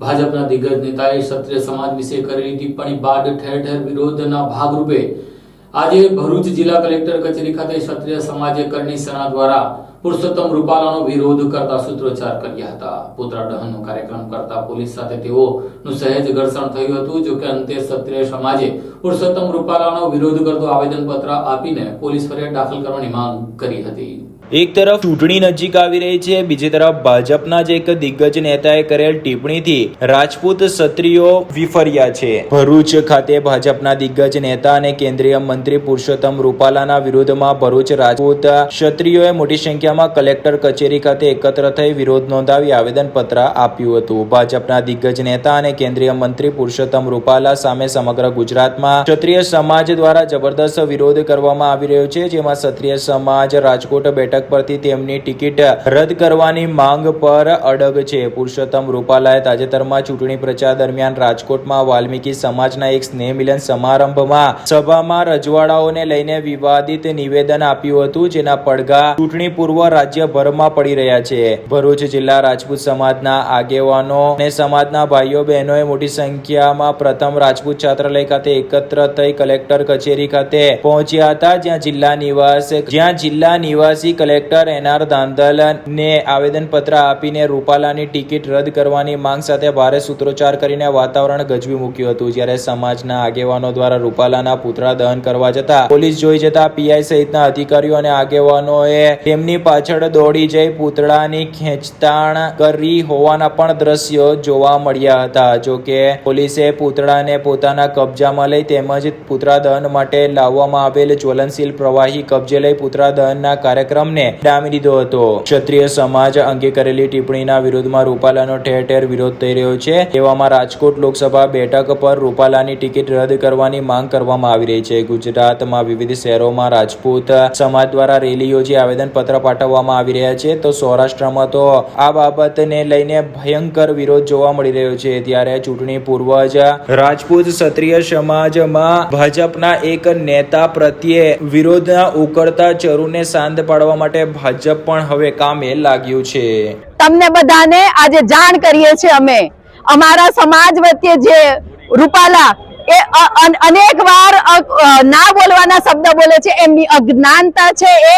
ભાજપના દિગ્ગજ નેતાએ ક્ષત્રિય સમાજ વિશે કરેલી ટિપ્પણી બાદ ઠેર ઠેર વિરોધના ભાગરૂપે આજે ભરૂચ જિલ્લા કલેક્ટર કચેરી ખાતે ક્ષત્રિય સમાજે કરણી સેના દ્વારા પુરુષોત્તમ રૂપાલાનો વિરોધ કરતા સૂત્રોચ્ચાર કર્યા હતા। પુતળા દહનનો કાર્યક્રમ કરતા પોલીસ સાથે તેઓનું સહેજ ઘર્ષણ થયું હતું। જો કે અંતે ક્ષત્રિય સમાજે પુરુષોત્તમ રૂપાલાનો વિરોધ કરતો આવેદનપત્ર આપીને પોલીસ ફરિયાદ દાખલ કરવાની માંગ કરી હતી। એક તરફ ચૂંટણી નજીક આવી રહી છે, બીજી તરફ ભાજપના જ એક દિગ્ગજ નેતાએ કરેલ ટિપ્પણીથી રાજપૂત ક્ષત્રિયો વિફર્યા છે। ભરૂચ ખાતે ભાજપના દિગ્ગજ નેતા અને કેન્દ્રીય મંત્રી પુરુષોત્તમ રૂપાલાના વિરોધમાં ભરૂચ રાજપૂત ક્ષત્રિયોએ મોટી સંખ્યામાં કલેક્ટર કચેરી ખાતે એકત્ર થઈ વિરોધ નોંધાવી આવેદનપત્ર આપ્યું હતું। ભાજપના દિગ્ગજ નેતા અને કેન્દ્રીય મંત્રી પુરુષોત્તમ રૂપાલા સામે સમગ્ર ગુજરાતમાં ક્ષત્રિય સમાજ દ્વારા જબરદસ્ત વિરોધ કરવામાં આવી રહ્યો છે, જેમાં ક્ષત્રિય સમાજ રાજકોટ બેઠક પરથી તેમની ટિકિટ રદ કરવાની માંગ પર અડગ છે। પુરુષોત્તમ રૂપાલાએ તાજેતરમાં ચૂંટણી પ્રચાર દરમિયાન રાજકોટમાં વાલ્મીકી સમાજના એક સ્નેહ મિલન સમારંભમાં સભામાં રજવાડાઓને લઈને વિવાદિત નિવેદન આપ્યું હતું, જેના પડઘા ચૂંટણી પૂર્વ રાજ્યભરમાં પડી રહ્યા છે। ભરૂચ જિલ્લા રાજપૂત સમાજના આગેવાનો અને સમાજના ભાઈઓ બહેનોએ મોટી સંખ્યામાં પ્રથમ રાજપૂત છાત્રાલય ખાતે એકત્ર થઈ કલેક્ટર કચેરી ખાતે પહોંચ્યા હતા, જ્યાં જિલ્લા નિવાસી કલેક્ટર એનઆર ધાંધલને આવેદનપત્ર આપીને રૂપાલાની ટિકિટ રદ કરવાની માંગ સાથે ભારે સૂત્રોચ્ચાર કરીને વાતાવરણ ગજવી મૂક્યું હતું। જ્યારે સમાજના આગેવાનો દ્વારા રૂપાલાના પુતળા દહન કરવા જતા પોલીસ જોઈ જતા પીઆઈ સહિતના અધિકારીઓ અને આગેવાનોએ તેમની પાછળ દોડી જઈ પુતળાની ખેંચતાણ કરી હોવાના પણ દ્રશ્યો જોવા મળ્યા હતા। જો કે પોલીસે પુતળાને પોતાના કબજામાં લઈ તેમજ પુતળા દહન માટે લાવવામાં આવેલ જ્વલનશીલ પ્રવાહી કબજે લઈ પુતળા દહનના કાર્યક્રમને ડામી દીધો હતો। ક્ષત્રિય સમાજ અંગે કરેલી ટિપ્પણીના વિરોધમાં રૂપાલાનો ઠેર ઠેર વિરોધ થઈ રહ્યો છે। તેવામાં રાજકોટ લોકસભા બેઠક પર રૂપાલાની ટિકિટ રદ કરવાની માંગ કરવામાં આવી રહી છે। ગુજરાતમાં વિવિધ શહેરોમાં રાજપૂત સમાજ દ્વારા રેલી યોજી આવેદનપત્ર પાઠવવામાં આવી રહ્યા છે, તો સૌરાષ્ટ્રમાં તો આ બાબતને લઈને ભયંકર વિરોધ જોવા મળી રહ્યો છે। ત્યારે ચૂંટણી પૂર્વ જ રાજપૂત ક્ષત્રિય સમાજમાં ભાજપના એક નેતા પ્રત્યે વિરોધના ઉકળતા ચરૂને શાંત પાડવા માટે ભાજપ પણ હવે કામે લાગ્યું છે। તમને બધાને આજે જાણ કરીએ છીએ અમે અમારા સમાજ વચ્ચે જે રૂપાલા એ અનેક વાર ના બોલવાના શબ્દ બોલે છે, એમની અજ્ઞાનતા છે, એ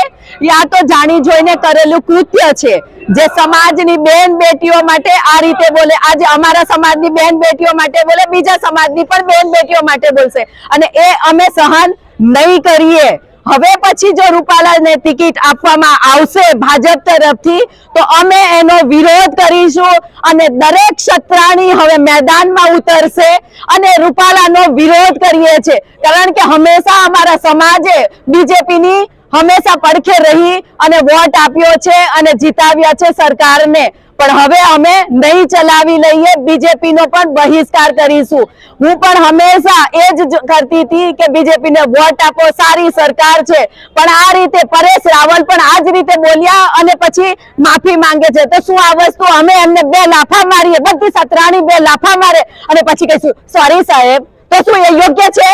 યા તો જાણી જોઈને કરેલું કૃત્ય છે। જે સમાજની બેન બેટીઓ માટે આ રીતે બોલે, આજે અમારા સમાજની બેન બેટીઓ માટે બોલે, બીજા સમાજની પણ બેન બેટીઓ માટે બોલશે, અને એ અમે સહન નહીં કરીએ। હવે પછી જો રૂપાલાને ટિકિટ આપવામાં આવશે ભાજપ તરફથી તો અમે એનો વિરોધ કરીશું અને દરેક ક્ષત્રાણી હવે મેદાનમાં ઉતરશે અને રૂપાલાનો વિરોધ કરીએ છીએ, કારણ કે હંમેશા અમારા સમાજે બીજેપીની હંમેશા પડખે રહી અને વોટ આપ્યો છે અને જીતાવ્યા છે સરકારને, પણ હવે અમે નહીં ચલાવી લઈએ, બીજેપીનો પણ બહિષ્કાર કરીશું। હું પણ હંમેશા એ જ કરતી હતી કે બીજેપીને વોટ આપો, સારી સરકાર છે, પણ આ રીતે પરેશ રાવલ પણ આ જ રીતે બોલ્યા અને પછી માફી માંગે છે, તો શું આ વસ્તુ અમે એમને બે લાફા મારીએ, બધી સતરાણી બે લાફા મારે અને પછી કહીશું સોરી સાહેબ, તો શું એ યોગ્ય છે?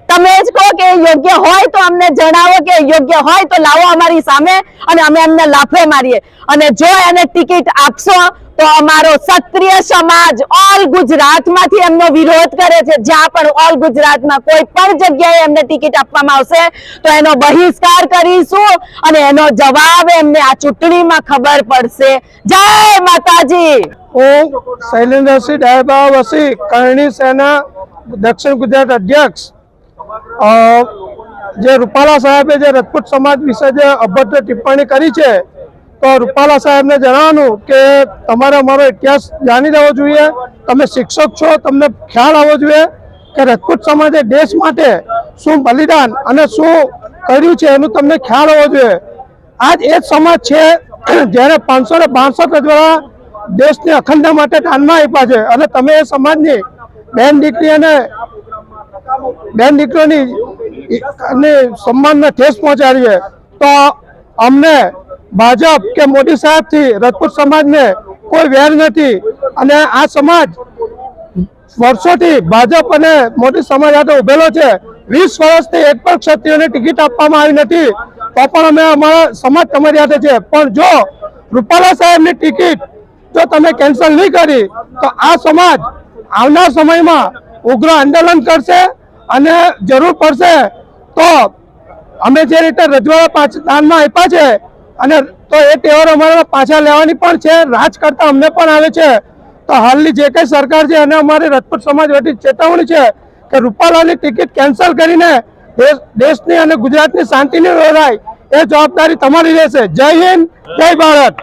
તમે જ કહો કે યોગ્ય હોય તો અમને જણાવો, કે યોગ્ય હોય તો લાવો અમારી સામે અને અમે એમને લાફે મારીએ। અને જો એને ટિકિટ આપશો તો અમારો ક્ષત્રિય સમાજ ઓલ ગુજરાતમાંથી એમનો વિરોધ કરે છે। જ્યાં પણ ઓલ ગુજરાતમાં કોઈ પણ જગ્યાએ એમને ટિકિટ આપવામાં આવશે તો એનો બહિષ્કાર કરીશું અને એનો જવાબ એમને આ ચૂંટણીમાં ખબર પડશે। જય માતાજી। હું શૈલેન્દ્રસિંહ ડાયબા વસી કરણી સેના દક્ષિણ ગુજરાત અધ્યક્ષ। જે રૂપાલા સાહેબે જે રાજપૂત સમાજ વિશે જે અભદ્ર ટિપ્પણી કરી છે, તો રૂપાલા સાહેબને જણાવવાનું કે તમારે અમારો ઇતિહાસ જાણી લેવો જોઈએ, તમે શિક્ષક છો, તમને ખ્યાલ આવવો જોઈએ કે રાજપૂત સમાજે દેશ માટે શું બલિદાન અને શું કર્યું છે એનું તમને ખ્યાલ હોવો જોઈએ। આજ એ જ સમાજ છે જેને 562 રજવાડા દેશની અખંડતા માટે દાનમાં આપ્યા છે, અને તમે એ સમાજની બેન દીકરીઓની સન્માનને ઠેસ પહોંચાડી છે, તો અમને ભાજપ કે મોદી સાહેબથી રાજપૂત સમાજને કોઈ વેર નથી, અને આ સમાજ વર્ષોથી ભાજપ અને મોદી સમાજ સાથે ઉભેલો છે। 20 વર્ષથી એક પણ ક્ષત્રિયોને ટિકિટ આપવામાં આવી નથી, તો પણ અમે અમારા સમાજ તમારી સાથે છે, પણ જો રૂપાલા સાહેબની ટિકિટ જો તમે કેન્સલ નહીં કરી તો આ સમાજ આવનાર સમયમાં ઉગ્ર આંદોલન કરશે અને જરૂર પડશે તો અમે જે રીતે રજવાડા દાનમાં આપ્યા છે અને તો એ તહેવાર અમારે પાછા લેવાની પણ છે, રાજ કરતા અમને પણ આવે છે. તો હાલની જે કઈ સરકાર છે અને અમારી રાજપૂત સમાજ વતી ચેતવણી છે કે રૂપાલાની ટિકિટ કેન્સલ કરીને દેશની અને ગુજરાતની શાંતિની લડાઈ એ જવાબદારી તમારી રહેશે. જય હિન્દ, જય ભારત.